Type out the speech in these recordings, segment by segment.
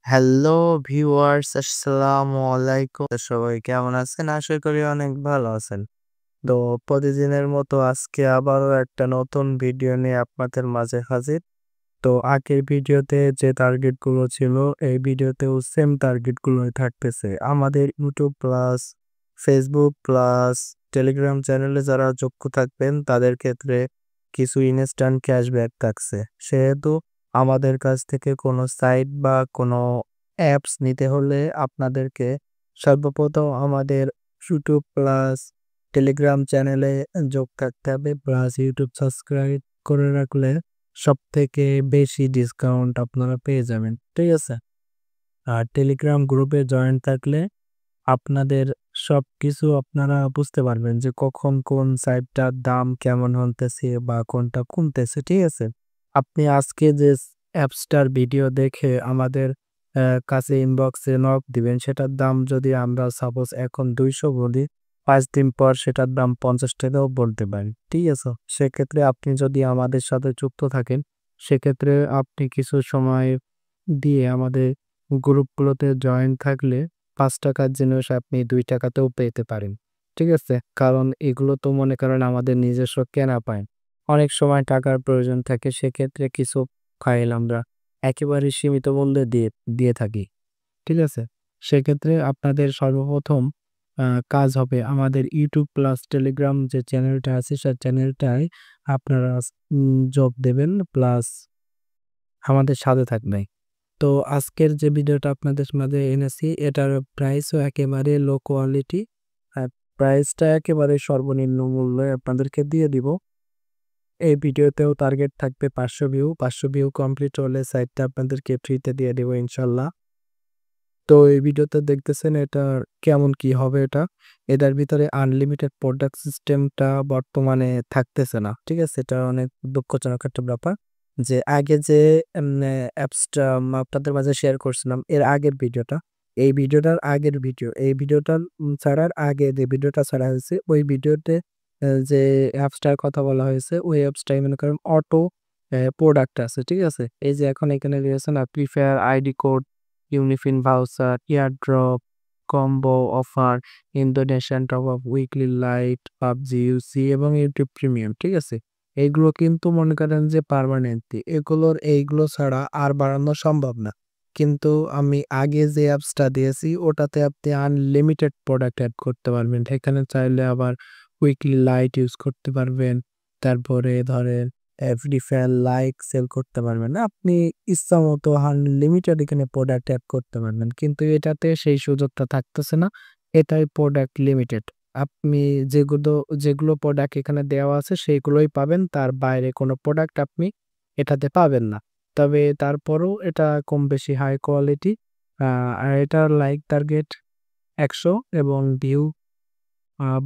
Hello viewers আসসালামু আলাইকুম। তো সবাই কেমন আছেন? আশা করি অনেক ভালো আছেন। তো প্রতিদিনের মতো আজকে আবারও একটা নতুন ভিডিও নিয়ে আপনাদের মাঝে হাজির। তো আগের ভিডিওতে যে টার্গেটগুলো ছিল এই ভিডিওতেও সেম টার্গেটগুলোই থাকতেছে। আমাদের YouTube plus, Facebook plus, Telegram চ্যানেলে যারা যুক্ত থাকবেন তাদের ক্ষেত্রে কিছু ইনস্ট্যান্ট ক্যাশব্যাক থাকছে। সেহেতু আমাদের কাছ থেকে কোনো সাইট বা কোনো অ্যাপস নিতে হলে আপনাদেরকে সর্বপ্রথম আমাদের ইউটিউব প্লাস টেলিগ্রাম চ্যানেলে যোগ থাকতে হবে প্লাস ইউটিউব সাবস্ক্রাইব করে রাখলে সবথেকে বেশি ডিসকাউন্ট আপনারা পেয়ে যাবেন। ঠিক আছে? আর টেলিগ্রাম গ্রুপে জয়েন থাকলে আপনাদের সবকিছু আপনারা বুঝতে পারবেন যে কখন কোন সাইটটার দাম কেমন হতেছে বা কোনটা কমতেছে। ঠিক আছে? আপনি আজকে যে অ্যাপসটার ভিডিও দেখে আমাদের কাছে ইনবক্সে নক দিবেন সেটার দাম যদি আমরা সাপোজ এখন ২০০ বলি, ৫ দিন পর সেটার দাম ৳৫০ ও বলতে পারি। ঠিক আছে? সেক্ষেত্রে আপনি যদি আমাদের সাথে যুক্ত থাকেন, সেক্ষেত্রে আপনি কিছু সময় দিয়ে আমাদের গ্রুপগুলোতে জয়েন থাকলে ৳৫ র জিনিস আপনি ৳২ তেও পেতে পারেন। ঠিক আছে? কারণ এগুলো তো মনে করেন আমাদের নিজস্ব কেনা পায়। অনেক সময় টাকার প্রয়োজন থাকে সেক্ষেত্রে কিছু ফাইল আমরা একেবারে সীমিত মূল্যে দিয়ে দিয়ে থাকি। ঠিক আছে? সেক্ষেত্রে আপনাদের সর্বপ্রথম কাজ হবে আমাদের ইউটিউব প্লাস টেলিগ্রাম যে চ্যানেলটা আছে সে চ্যানেলটায় আপনারা যোগ দেবেন প্লাস আমাদের সাথে থাকবেন। তো আজকের যে ভিডিওটা আপনাদের মাঝে এনেছি এটার প্রাইসও একেবারে লো কোয়ালিটি। আর প্রাইসটা একেবারে সর্বনিম্ন মূল্যে আপনাদেরকে দিয়ে দিব। এই ভিডিওতেও টার্গেট থাকবে ৫০০ ভিউ। ৫০০ ভিউ কমপ্লিট হলে সাইটটা আপনাদেরকে ফ্রিতে দিয়ে দিব ইনশাল্লাহ। তো এই ভিডিওতে দেখতেছেন এটার কেমন কি হবে এটা। এটার ভিতরে আনলিমিটেড প্রোডাক্ট সিস্টেমটা বর্তমানে থাকতেছে না। ঠিক আছে? এটা অনেক দুঃখজনক একটা ব্যাপার। যে আগে যে অ্যাপসটা আপনাদের মাঝে শেয়ার করছিলাম এর আগের ভিডিওটা, এই ভিডিওটার আগের ভিডিও, এই ভিডিওটার ছাড়ার আগে যে ভিডিওটা ছাড়া হয়েছে ওই ভিডিওতে যে অ্যাপসটার কথা বলা হয়েছে ওই অ্যাপসটাই মনে করেন অটো প্রোডাক্ট আছে। ঠিক আছে? এই যে এখন এখানে রয়েছে না Free Fire ID code, UniPin voucher, airdrop, combo offer, Indonesian top up, weekly lite, PUBG UC এবং ইউটিউব প্রিমিয়াম। ঠিক আছে? এইগুলো কিন্তু মনে করেন যে পার্মানেন্টলি এইগুলো ছাড়া আর বাড়ানো সম্ভব না। কিন্তু আমি আগে যে অ্যাপসটা দিয়েছি ওটাতে আপনি আনলিমিটেড প্রোডাক্ট এড করতে পারবেন। এখানে চাইলে আবার উইকলি লাইট ইউজ করতে পারবেন। তারপরে ধরেন ফ্রি ফায়ার লাইক সেল করতে পারবেন না। আপনি ইচ্ছামতো আনলিমিটেড এখানে প্রোডাক্ট এড করতে পারবেন। কিন্তু এটাতে সেই সুযোগটা থাকতেছে না। এটাই প্রোডাক্ট লিমিটেড। আপনি যেগুলো যেগুলো প্রোডাক্ট এখানে দেওয়া আছে সেইগুলোই পাবেন। তার বাইরে কোনো প্রোডাক্ট আপনি এটাতে পাবেন না। তবে তারপরেও এটা কম বেশি হাই কোয়ালিটি। আর এটার লাইক টার্গেট ১০০ এবং ভিউ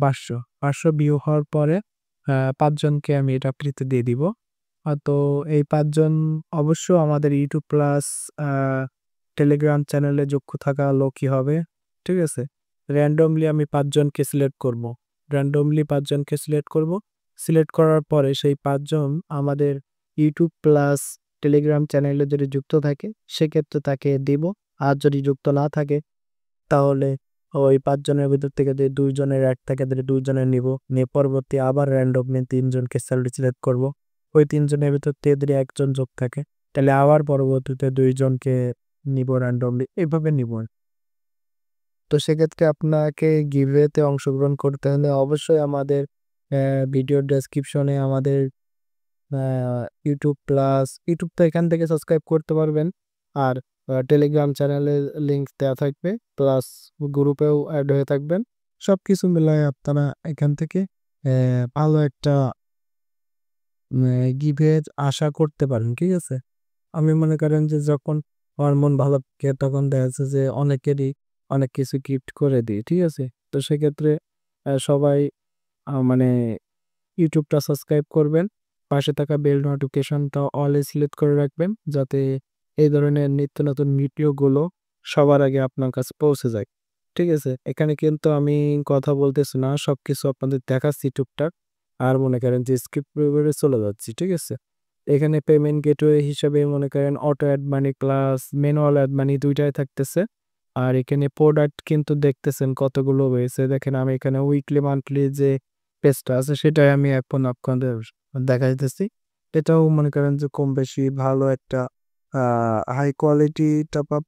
৫০০। ৫০০ ভিউ হওয়ার পরে ৫ জনকে আমি এটা ফ্রিতে দিয়ে দিব। তো এই ৫ জন অবশ্য আমাদের ইউটিউব প্লাস আ টেলিগ্রাম চ্যানেলে যুক্ত থাকা লোকই হবে। ঠিক আছে? র‍্যান্ডমলি আমি ৫ জনকে সিলেক্ট করব। র‍্যান্ডমলি ৫ জনকে সিলেক্ট করব। সিলেক্ট করার পরে সেই ৫ জন আমাদের ইউটিউব প্লাস টেলিগ্রাম চ্যানেলে যদি যুক্ত থাকে সেক্ষেত্রে তাকে দিব। আর যদি যুক্ত না থাকে তাহলে ওই ৫ জনের ভিতর থেকে যে ২ জনের এড থাকে তাহলে ২ জনের নিবো। নিয়ে পরবর্তী আবার র‍্যান্ডমলি ৩ জনকে সিলেক্ট করব। ওই ৩ জনের ভিতর থেকে যদি ১ জন যোগ থাকে তাহলে আবার পরবর্তীতে ২ জনকে নিবো র‍্যান্ডমলি এভাবে নিবো। তো সেক্ষেত্রে আপনাকে গিভওয়েতে অংশগ্রহণ করতে হলে অবশ্যই আমাদের ভিডিওর ডেসক্রিপশনে আমাদের ইউটিউব তো এখান থেকে সাবস্ক্রাইব করতে পারবেন। আর টেলিগ্রাম চ্যানেলের লিংক দেওয়া থাকবে। প্লাস গ্রুপেও এড হয়ে থাকবেন। সবকিছু মিলায়ে আপনারা এখান থেকে ভালো একটা গিভওয়ে আশা করতে পারেন। ঠিক আছে? আমি মনে করেন যে যখন আমার মন ভালো থাকে তখন দেখা যাচ্ছে যে অনেকেরই অনেক কিছু গিফট করে দিই। ঠিক আছে? তো সেক্ষেত্রে সবাই মানে ইউটিউবটা সাবস্ক্রাইব করবেন। পাশে থাকা বেল নোটিফিকেশনটা অলে সিলেক্ট করে রাখবেন যাতে এই ধরনের নিত্য নতুন ভিডিওগুলো সবার আগে আপনার কাছে পৌঁছে যায়। ঠিক আছে? এখানে কিন্তু আমি কথা বলতেছি না। সবকিছু আপনাদের দেখাচ্ছি টুকটাক। আর মনে করেন যে স্ক্রিপ্ট করে চলে যাচ্ছি। ঠিক আছে? এখানে পেমেন্ট গেটওয়ে হিসাবে মনে করেন auto add money plus manual add money ২ টাই থাকতেছে। আর এখানে প্রোডাক্ট কিন্তু দেখতেছেন কতগুলো রয়েছে। দেখেন আমি এখানে উইকলি, মান্থলি যে পেজটা আছে সেটাই আমি এখন আপনাদের দেখাইতেছি। এটাও মনে করেন যে কম বেশি ভালো একটা uh high quality top up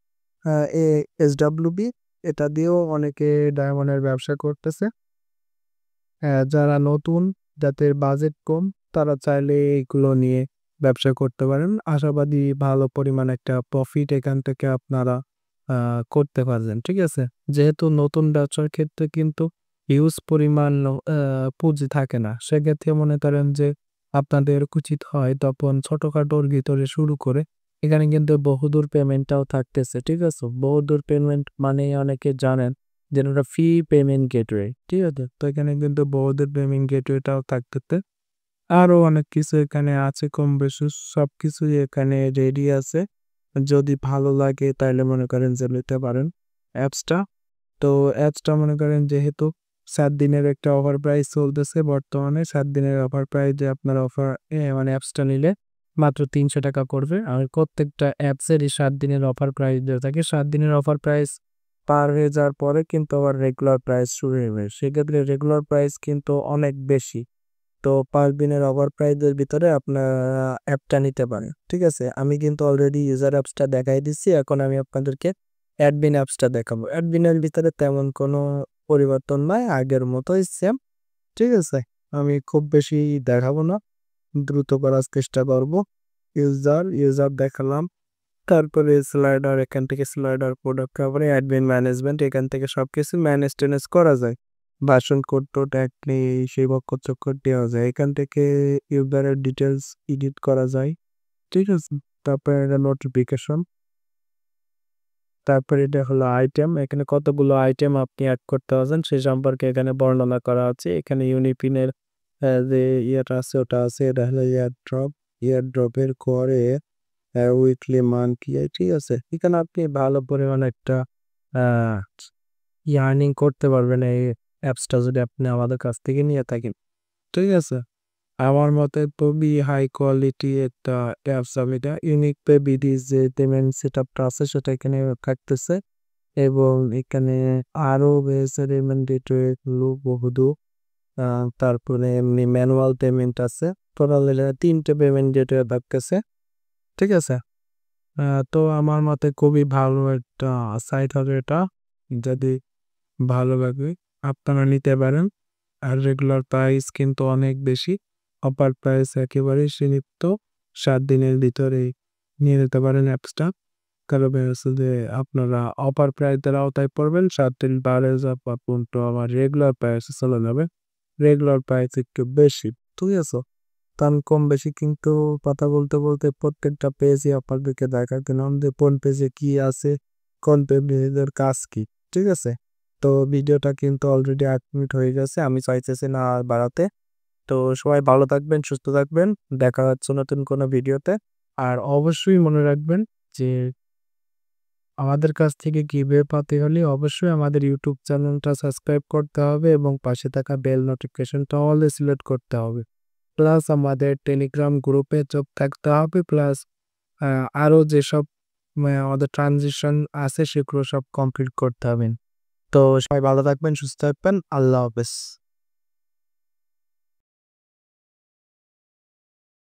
uh এ এসডব্লিউবি এটা দিয়েও অনেকে ডায়মন্ডের ব্যবসা করতেছে। যারা নতুন, যাদের বাজেট কম তারা চাইলে এগুলো নিয়ে ব্যবসা করতে পারেন। আশাবাদী ভালো পরিমাণ একটা প্রফিট এখান থেকে আপনারা আ করতে পারবেন। ঠিক আছে? যেহেতু নতুন ব্যবসার ক্ষেত্রে কিন্তু হিউজ পরিমাণ পুঁজি থাকে না। সেক্ষেত্রে মনে করেন যে আপনাদের উচিত হয় তখন ছোটখাটোর ভিতরে শুরু করে এখানে কিন্তু বহুদূর পেমেন্টটাও থাকতেছে। ঠিক আছে? বহুদূর পেমেন্ট মানে অনেকে জানেন যে ওটা ফ্রি পেমেন্ট গেটওয়ে। ঠিক আছে? তো এখানে কিন্তু বহুদূর পেমেন্ট গেটওয়েটাও থাকতেছে। আরো অনেক কিছু এখানে আছে কম বেশি সবকিছুই এখানে রেডি আছে। যদি ভালো লাগে তাইলে মনে করেন যে নিতে পারেন অ্যাপসটা। তো অ্যাপসটা মনে করেন যেহেতু ৭ দিনের একটা অফার প্রাইস চলতেছে বর্তমানে ৭ দিনের অফার প্রাইজে আপনার মানে অ্যাপসটা নিলে মাত্র ৳৩০০ পড়বে। আর প্রত্যেকটা অ্যাপসেরই ৭ দিনের অফার প্রাইস দেওয়া থাকে। ৭ দিনের অফার প্রাইস পার হয়ে যাওয়ার পরে কিন্তু আবার রেগুলার প্রাইস শুরু হবে। সেক্ষেত্রে রেগুলার প্রাইস কিন্তু অনেক বেশি। তো ৫ দিনের অফার প্রাইজের ভিতরে আপনারা অ্যাপটা নিতে পারেন। ঠিক আছে? আমি কিন্তু অলরেডি ইউজার অ্যাপসটা দেখাই দিচ্ছি। এখন আমি আপনাদেরকে অ্যাডমিন অ্যাপসটা দেখাবো। অ্যাডমিনের ভিতরে তেমন কোনো পরিবর্তন নাই। আগের মতোই সেম। ঠিক আছে? আমি খুব বেশি দেখাবো না। দ্রুত করার চেষ্টা করব। ইউজার দেখালাম। তারপরে স্লাইডার এখান থেকে স্লাইডার প্রোডাক্ট কভারে অ্যাডমিন ম্যানেজমেন্ট এখান থেকে সবকিছু ম্যানেজ-ট্যানেজ করা যায়। ভার্সন কোড-টোড সেই অক্ষর-চক্ষর দেওয়া যায়। এখান থেকে ইউজারের ডিটেইলস এডিট করা যায়। ঠিক আছে? তারপরে এটা নোটিফিকেশন। তারপরে এটা হলো আইটেম। এখানে কতগুলো আইটেম আপনি এড করতে পারবেন সে সম্পর্কে এখানে বর্ণনা করা আছে। এখানে ইউনিপিনের যে ইয়েটা আছে ওটা আছে। এটা হলো এয়ারড্রপ। এয়ারড্রপের পরে উইকলি, মান্থলি ঠিক আছে? এখানে আপনি ভালো পরিমাণে একটা আ আর্নিং করতে পারবেন এই অ্যাপসটা যদি আপনি আমাদের কাছ থেকে নিয়ে থাকেন। ঠিক আছে? আমার মতে খুবই হাই কোয়ালিটি একটা অ্যাপস এটা। ইউনিক পে বিডির যে পেমেন্ট সেটআপটা আছে সেটা এখানে থাকতেছে এবং এখানে আরো রয়েছে পেমেন্ট গেটওয়ে গুলো বহুদূর। আ তারপরে এমনি ম্যানুয়াল পেমেন্ট আছে। টোটাল মিলে ৩ টে পেমেন্ট গেটওয়ে থাকতেছে। ঠিক আছে? আ তো আমার মতে খুবই ভালো একটা সাইট হবে এটা। যদি ভালো লাগে আপনারা নিতে পারেন। আর রেগুলার প্রাইস কিন্তু অনেক বেশি। অফার প্রাইস একেবারেই সীমিত। ৭ দিনের ভিতরেই নিয়ে নিতে পারেন অ্যাপসটা। কারণ হচ্ছে যে আপনারা অফার প্রাইসের আওতায় পড়বেন। ৭ দিন পার হয়ে যাওয়ার পর কিন্তু আবার রেগুলার প্রাইসে চলে যাবে। রেগুলার প্রাইস একটু বেশি। ঠিক আছে? তো আমি কম বেশি কিন্তু কথা বলতে প্রত্যেকটা পেজই আপনাদেরকে দেখাই দিলাম যে কোন পেজে কি আছে, কোন পেজের কাজ কি। ঠিক আছে? তো ভিডিওটা কিন্তু অলরেডি ৮ মিনিট হয়ে গেছে। আমি চাইতেছি না আর বাড়াতে। তো সবাই ভালো থাকবেন, সুস্থ থাকবেন। দেখা হচ্ছে নতুন কোনো ভিডিওতে। আর অবশ্যই মনে রাখবেন যে আমাদের কাছ থেকে গিভওয়ে পেতে হলে অবশ্যই আমাদের ইউটিউব চ্যানেলটা সাবস্ক্রাইব করতে হবে এবং পাশে থাকা বেল নোটিফিকেশনটা অল এ সিলেক্ট করতে হবে। প্লাস আমাদের টেলিগ্রাম গ্রুপে যোগ থাকতে হবে। প্লাস আ আরো যেসব আমাদের ট্রানজিশন আছে সেগুলো সব কমপ্লিট করতে হবে। তো সবাই ভালো থাকবেন, সুস্থ থাকবেন। আল্লাহ হাফেজ।